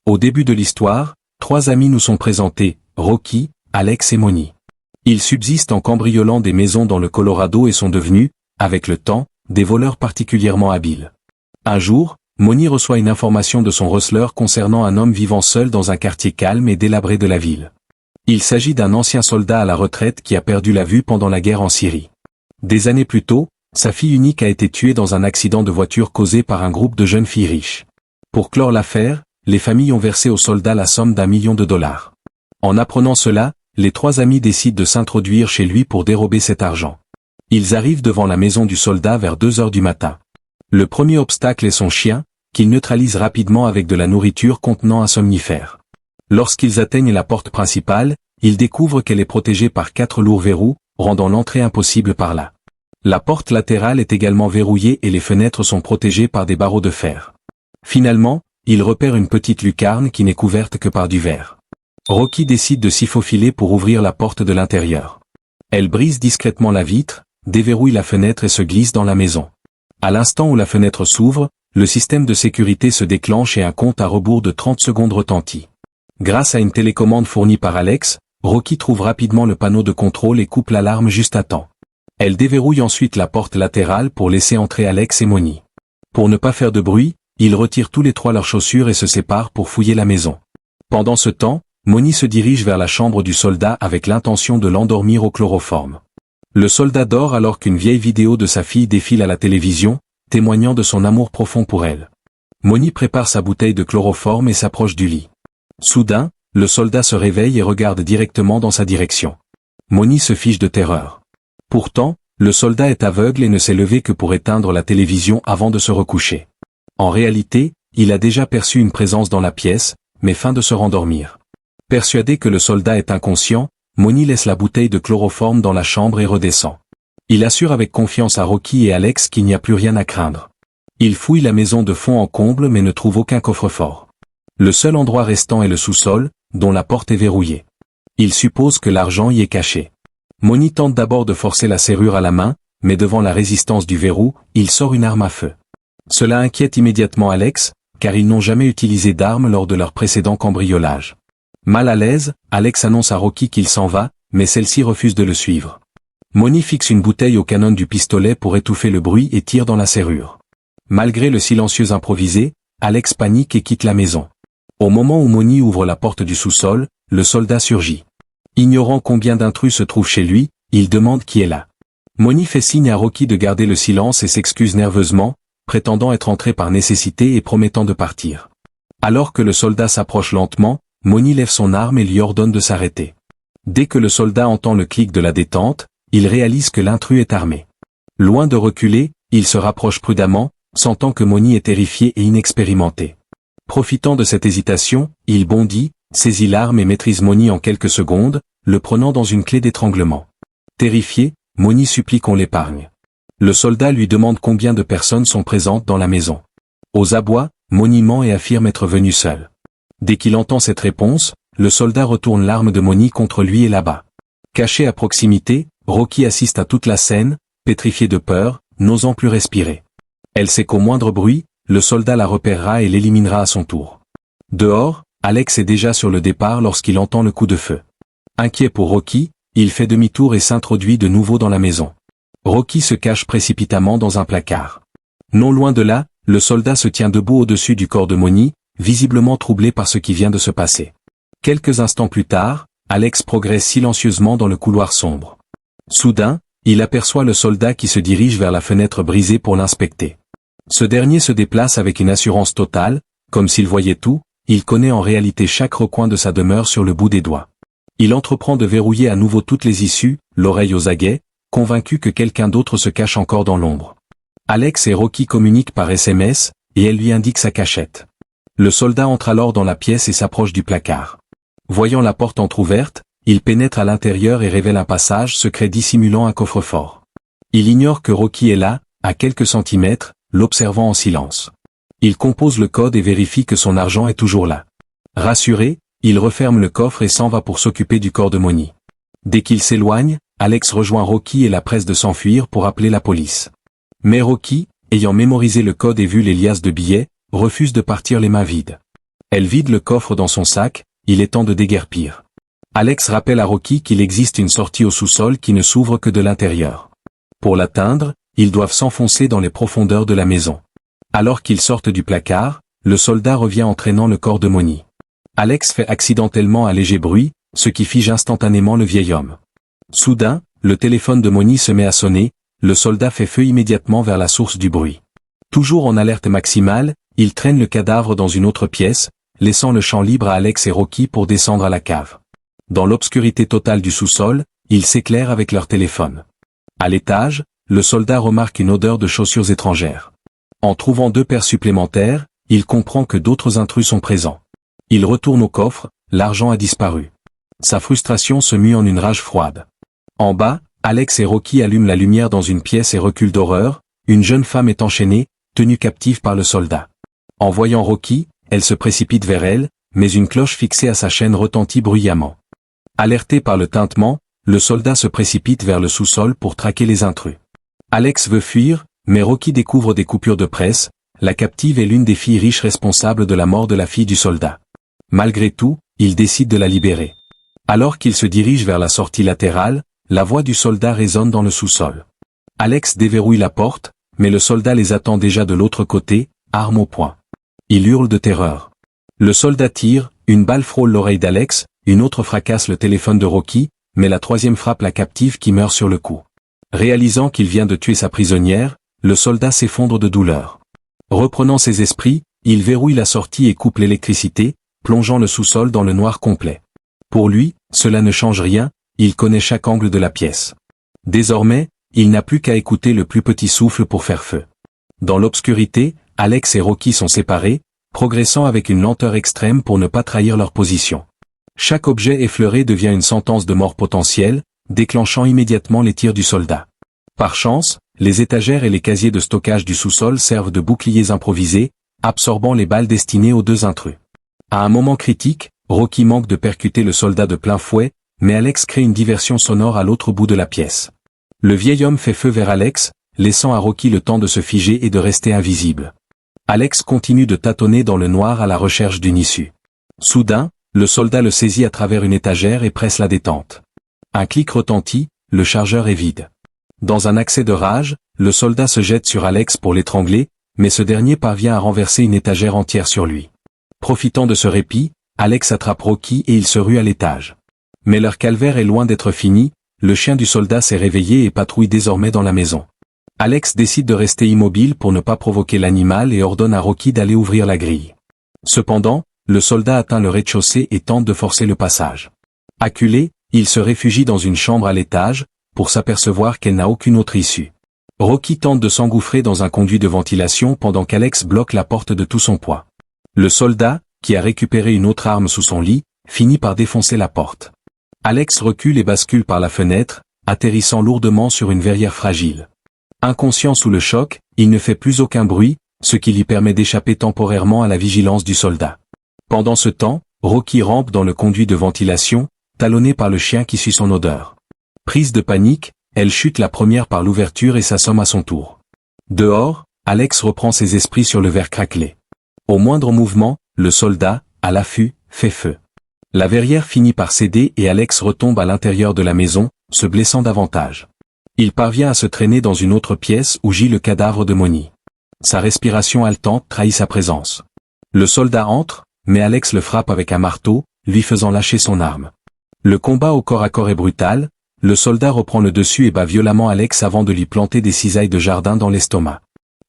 Au début de l'histoire, 3 amis nous sont présentés, Rocky, Alex et Moni. Ils subsistent en cambriolant des maisons dans le Colorado et sont devenus, avec le temps, des voleurs particulièrement habiles. Un jour, Moni reçoit une information de son receleur concernant un homme vivant seul dans un quartier calme et délabré de la ville. Il s'agit d'un ancien soldat à la retraite qui a perdu la vue pendant la guerre en Syrie. Des années plus tôt, sa fille unique a été tuée dans un accident de voiture causé par un groupe de jeunes filles riches. Pour clore l'affaire, les familles ont versé au soldat la somme d'1 million de dollars. En apprenant cela, les 3 amis décident de s'introduire chez lui pour dérober cet argent. Ils arrivent devant la maison du soldat vers 2 heures du matin. Le premier obstacle est son chien, qu'ils neutralisent rapidement avec de la nourriture contenant un somnifère. Lorsqu'ils atteignent la porte principale, ils découvrent qu'elle est protégée par 4 lourds verrous, rendant l'entrée impossible par là. La porte latérale est également verrouillée et les fenêtres sont protégées par des barreaux de fer. Finalement, ils repèrent une petite lucarne qui n'est couverte que par du verre. Rocky décide de s'y faufiler pour ouvrir la porte de l'intérieur. Elle brise discrètement la vitre, déverrouille la fenêtre et se glisse dans la maison. À l'instant où la fenêtre s'ouvre, le système de sécurité se déclenche et un compte à rebours de 30 secondes retentit. Grâce à une télécommande fournie par Alex, Rocky trouve rapidement le panneau de contrôle et coupe l'alarme juste à temps. Elle déverrouille ensuite la porte latérale pour laisser entrer Alex et Moni. Pour ne pas faire de bruit, ils retirent tous les 3 leurs chaussures et se séparent pour fouiller la maison. Pendant ce temps, Moni se dirige vers la chambre du soldat avec l'intention de l'endormir au chloroforme. Le soldat dort alors qu'une vieille vidéo de sa fille défile à la télévision, témoignant de son amour profond pour elle. Moni prépare sa bouteille de chloroforme et s'approche du lit. Soudain, le soldat se réveille et regarde directement dans sa direction. Moni se fiche de terreur. Pourtant, le soldat est aveugle et ne s'est levé que pour éteindre la télévision avant de se recoucher. En réalité, il a déjà perçu une présence dans la pièce, mais feint de se rendormir. Persuadé que le soldat est inconscient, Moni laisse la bouteille de chloroforme dans la chambre et redescend. Il assure avec confiance à Rocky et Alex qu'il n'y a plus rien à craindre. Il fouille la maison de fond en comble mais ne trouve aucun coffre-fort. Le seul endroit restant est le sous-sol, dont la porte est verrouillée. Il suppose que l'argent y est caché. Moni tente d'abord de forcer la serrure à la main, mais devant la résistance du verrou, il sort une arme à feu. Cela inquiète immédiatement Alex, car ils n'ont jamais utilisé d'armes lors de leur précédent cambriolage. Mal à l'aise, Alex annonce à Rocky qu'il s'en va, mais celle-ci refuse de le suivre. Moni fixe une bouteille au canon du pistolet pour étouffer le bruit et tire dans la serrure. Malgré le silencieux improvisé, Alex panique et quitte la maison. Au moment où Moni ouvre la porte du sous-sol, le soldat surgit. Ignorant combien d'intrus se trouvent chez lui, il demande qui est là. Moni fait signe à Rocky de garder le silence et s'excuse nerveusement, prétendant être entré par nécessité et promettant de partir. Alors que le soldat s'approche lentement, Moni lève son arme et lui ordonne de s'arrêter. Dès que le soldat entend le clic de la détente, il réalise que l'intrus est armé. Loin de reculer, il se rapproche prudemment, sentant que Moni est terrifié et inexpérimenté. Profitant de cette hésitation, il bondit, saisit l'arme et maîtrise Moni en quelques secondes, le prenant dans une clé d'étranglement. Terrifié, Moni supplie qu'on l'épargne. Le soldat lui demande combien de personnes sont présentes dans la maison. Aux abois, Moni ment et affirme être venu seul. Dès qu'il entend cette réponse, le soldat retourne l'arme de Moni contre lui et l'abat. Caché à proximité, Rocky assiste à toute la scène, pétrifié de peur, n'osant plus respirer. Elle sait qu'au moindre bruit, le soldat la repérera et l'éliminera à son tour. Dehors, Alex est déjà sur le départ lorsqu'il entend le coup de feu. Inquiet pour Rocky, il fait demi-tour et s'introduit de nouveau dans la maison. Rocky se cache précipitamment dans un placard. Non loin de là, le soldat se tient debout au-dessus du corps de Moni, visiblement troublé par ce qui vient de se passer. Quelques instants plus tard, Alex progresse silencieusement dans le couloir sombre. Soudain, il aperçoit le soldat qui se dirige vers la fenêtre brisée pour l'inspecter. Ce dernier se déplace avec une assurance totale, comme s'il voyait tout, il connaît en réalité chaque recoin de sa demeure sur le bout des doigts. Il entreprend de verrouiller à nouveau toutes les issues, l'oreille aux aguets, convaincu que quelqu'un d'autre se cache encore dans l'ombre. Alex et Rocky communiquent par SMS, et elle lui indique sa cachette. Le soldat entre alors dans la pièce et s'approche du placard. Voyant la porte entr'ouverte, il pénètre à l'intérieur et révèle un passage secret dissimulant un coffre-fort. Il ignore que Rocky est là, à quelques centimètres, l'observant en silence. Il compose le code et vérifie que son argent est toujours là. Rassuré, il referme le coffre et s'en va pour s'occuper du corps de Moni. Dès qu'il s'éloigne, Alex rejoint Rocky et la presse de s'enfuir pour appeler la police. Mais Rocky, ayant mémorisé le code et vu les liasses de billets, refuse de partir les mains vides. Elle vide le coffre dans son sac, il est temps de déguerpir. Alex rappelle à Rocky qu'il existe une sortie au sous-sol qui ne s'ouvre que de l'intérieur. Pour l'atteindre, ils doivent s'enfoncer dans les profondeurs de la maison. Alors qu'ils sortent du placard, le soldat revient entraînant le corps de Moni. Alex fait accidentellement un léger bruit, ce qui fige instantanément le vieil homme. Soudain, le téléphone de Moni se met à sonner, le soldat fait feu immédiatement vers la source du bruit. Toujours en alerte maximale, il traîne le cadavre dans une autre pièce, laissant le champ libre à Alex et Rocky pour descendre à la cave. Dans l'obscurité totale du sous-sol, ils s'éclairent avec leur téléphone. À l'étage, le soldat remarque une odeur de chaussures étrangères. En trouvant 2 paires supplémentaires, il comprend que d'autres intrus sont présents. Il retourne au coffre, l'argent a disparu. Sa frustration se mue en une rage froide. En bas, Alex et Rocky allument la lumière dans une pièce et reculent d'horreur, une jeune femme est enchaînée, tenue captive par le soldat. En voyant Rocky, elle se précipite vers elle, mais une cloche fixée à sa chaîne retentit bruyamment. Alerté par le tintement, le soldat se précipite vers le sous-sol pour traquer les intrus. Alex veut fuir, mais Rocky découvre des coupures de presse, la captive est l'une des filles riches responsables de la mort de la fille du soldat. Malgré tout, il décide de la libérer. Alors qu'il se dirige vers la sortie latérale, la voix du soldat résonne dans le sous-sol. Alex déverrouille la porte, mais le soldat les attend déjà de l'autre côté, arme au poing. Il hurle de terreur. Le soldat tire, une balle frôle l'oreille d'Alex, une autre fracasse le téléphone de Rocky, mais la 3e frappe la captive qui meurt sur le coup. Réalisant qu'il vient de tuer sa prisonnière, le soldat s'effondre de douleur. Reprenant ses esprits, il verrouille la sortie et coupe l'électricité, plongeant le sous-sol dans le noir complet. Pour lui, cela ne change rien, il connaît chaque angle de la pièce. Désormais, il n'a plus qu'à écouter le plus petit souffle pour faire feu. Dans l'obscurité, Alex et Rocky sont séparés, progressant avec une lenteur extrême pour ne pas trahir leur position. Chaque objet effleuré devient une sentence de mort potentielle, déclenchant immédiatement les tirs du soldat. Par chance, les étagères et les casiers de stockage du sous-sol servent de boucliers improvisés, absorbant les balles destinées aux 2 intrus. À un moment critique, Rocky manque de percuter le soldat de plein fouet, mais Alex crée une diversion sonore à l'autre bout de la pièce. Le vieil homme fait feu vers Alex, laissant à Rocky le temps de se figer et de rester invisible. Alex continue de tâtonner dans le noir à la recherche d'une issue. Soudain, le soldat le saisit à travers une étagère et presse la détente. Un clic retentit, le chargeur est vide. Dans un accès de rage, le soldat se jette sur Alex pour l'étrangler, mais ce dernier parvient à renverser une étagère entière sur lui. Profitant de ce répit, Alex attrape Rocky et il se rue à l'étage. Mais leur calvaire est loin d'être fini, le chien du soldat s'est réveillé et patrouille désormais dans la maison. Alex décide de rester immobile pour ne pas provoquer l'animal et ordonne à Rocky d'aller ouvrir la grille. Cependant, le soldat atteint le rez-de-chaussée et tente de forcer le passage. Acculé, il se réfugie dans une chambre à l'étage, pour s'apercevoir qu'elle n'a aucune autre issue. Rocky tente de s'engouffrer dans un conduit de ventilation pendant qu'Alex bloque la porte de tout son poids. Le soldat, qui a récupéré une autre arme sous son lit, finit par défoncer la porte. Alex recule et bascule par la fenêtre, atterrissant lourdement sur une verrière fragile. Inconscient sous le choc, il ne fait plus aucun bruit, ce qui lui permet d'échapper temporairement à la vigilance du soldat. Pendant ce temps, Rocky rampe dans le conduit de ventilation, talonné par le chien qui suit son odeur. Prise de panique, elle chute la première par l'ouverture et s'assomme à son tour. Dehors, Alex reprend ses esprits sur le verre craquelé. Au moindre mouvement, le soldat, à l'affût, fait feu. La verrière finit par céder et Alex retombe à l'intérieur de la maison, se blessant davantage. Il parvient à se traîner dans une autre pièce où gît le cadavre de Moni. Sa respiration haletante trahit sa présence. Le soldat entre, mais Alex le frappe avec un marteau, lui faisant lâcher son arme. Le combat au corps à corps est brutal, le soldat reprend le dessus et bat violemment Alex avant de lui planter des cisailles de jardin dans l'estomac.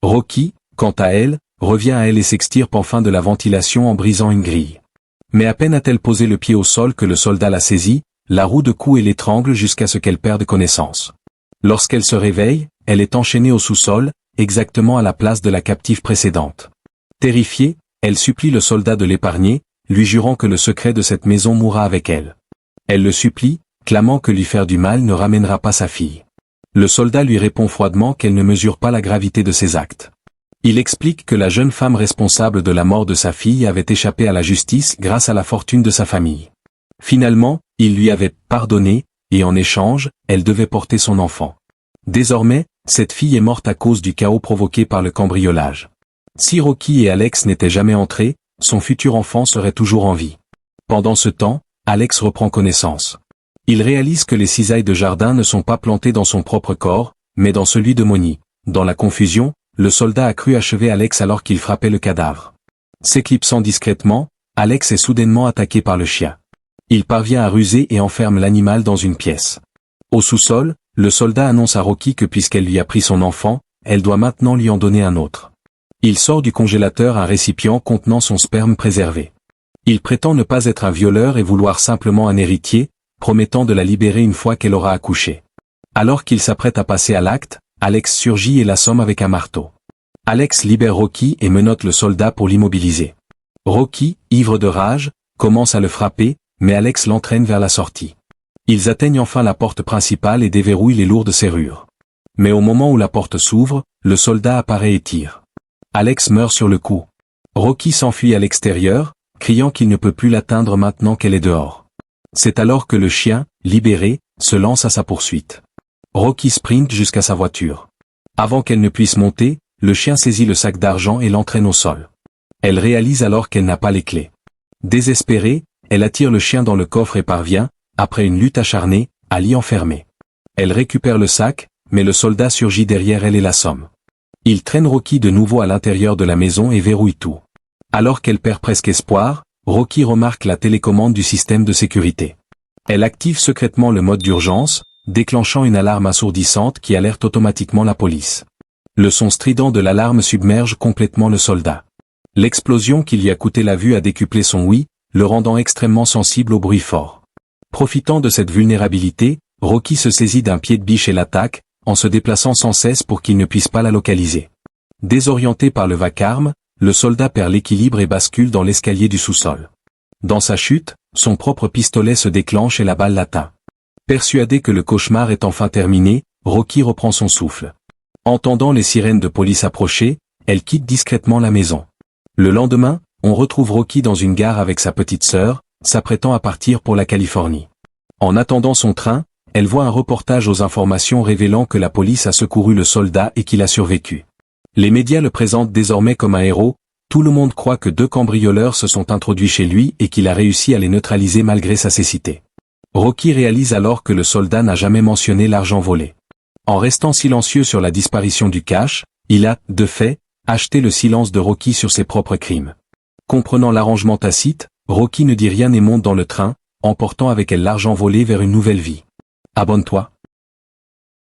Rocky, quant à elle, revient à elle et s'extirpe enfin de la ventilation en brisant une grille. Mais à peine a-t-elle posé le pied au sol que le soldat la saisit, la roue de cou et l'étrangle jusqu'à ce qu'elle perde connaissance. Lorsqu'elle se réveille, elle est enchaînée au sous-sol, exactement à la place de la captive précédente. Terrifiée, elle supplie le soldat de l'épargner, lui jurant que le secret de cette maison mourra avec elle. Elle le supplie, clamant que lui faire du mal ne ramènera pas sa fille. Le soldat lui répond froidement qu'elle ne mesure pas la gravité de ses actes. Il explique que la jeune femme responsable de la mort de sa fille avait échappé à la justice grâce à la fortune de sa famille. Finalement, il lui avait pardonné, et en échange, elle devait porter son enfant. Désormais, cette fille est morte à cause du chaos provoqué par le cambriolage. Si Rocky et Alex n'étaient jamais entrés, son futur enfant serait toujours en vie. Pendant ce temps, Alex reprend connaissance. Il réalise que les cisailles de jardin ne sont pas plantées dans son propre corps, mais dans celui de Moni. Dans la confusion, le soldat a cru achever Alex alors qu'il frappait le cadavre. S'éclipsant discrètement, Alex est soudainement attaqué par le chien. Il parvient à ruser et enferme l'animal dans une pièce. Au sous-sol, le soldat annonce à Rocky que puisqu'elle lui a pris son enfant, elle doit maintenant lui en donner un autre. Il sort du congélateur un récipient contenant son sperme préservé. Il prétend ne pas être un violeur et vouloir simplement un héritier, promettant de la libérer une fois qu'elle aura accouché. Alors qu'il s'apprête à passer à l'acte, Alex surgit et l'assomme avec un marteau. Alex libère Rocky et menotte le soldat pour l'immobiliser. Rocky, ivre de rage, commence à le frapper, mais Alex l'entraîne vers la sortie. Ils atteignent enfin la porte principale et déverrouillent les lourdes serrures. Mais au moment où la porte s'ouvre, le soldat apparaît et tire. Alex meurt sur le coup. Rocky s'enfuit à l'extérieur, criant qu'il ne peut plus l'atteindre maintenant qu'elle est dehors. C'est alors que le chien, libéré, se lance à sa poursuite. Rocky sprinte jusqu'à sa voiture. Avant qu'elle ne puisse monter, le chien saisit le sac d'argent et l'entraîne au sol. Elle réalise alors qu'elle n'a pas les clés. Désespérée, elle attire le chien dans le coffre et parvient, après une lutte acharnée, à l'y enfermer. Elle récupère le sac, mais le soldat surgit derrière elle et l'assomme. Il traîne Rocky de nouveau à l'intérieur de la maison et verrouille tout. Alors qu'elle perd presque espoir, Rocky remarque la télécommande du système de sécurité. Elle active secrètement le mode d'urgence, déclenchant une alarme assourdissante qui alerte automatiquement la police. Le son strident de l'alarme submerge complètement le soldat. L'explosion qui lui a coûté la vue a décuplé son ouïe, le rendant extrêmement sensible au bruit fort. Profitant de cette vulnérabilité, Rocky se saisit d'un pied de biche et l'attaque, en se déplaçant sans cesse pour qu'il ne puisse pas la localiser. Désorienté par le vacarme, le soldat perd l'équilibre et bascule dans l'escalier du sous-sol. Dans sa chute, son propre pistolet se déclenche et la balle l'atteint. Persuadé que le cauchemar est enfin terminé, Rocky reprend son souffle. Entendant les sirènes de police approcher, elle quitte discrètement la maison. Le lendemain, on retrouve Rocky dans une gare avec sa petite sœur, s'apprêtant à partir pour la Californie. En attendant son train, elle voit un reportage aux informations révélant que la police a secouru le soldat et qu'il a survécu. Les médias le présentent désormais comme un héros, tout le monde croit que 2 cambrioleurs se sont introduits chez lui et qu'il a réussi à les neutraliser malgré sa cécité. Rocky réalise alors que le soldat n'a jamais mentionné l'argent volé. En restant silencieux sur la disparition du cash, il a, de fait, acheté le silence de Rocky sur ses propres crimes. Comprenant l'arrangement tacite, Rocky ne dit rien et monte dans le train, emportant avec elle l'argent volé vers une nouvelle vie. Abonne-toi.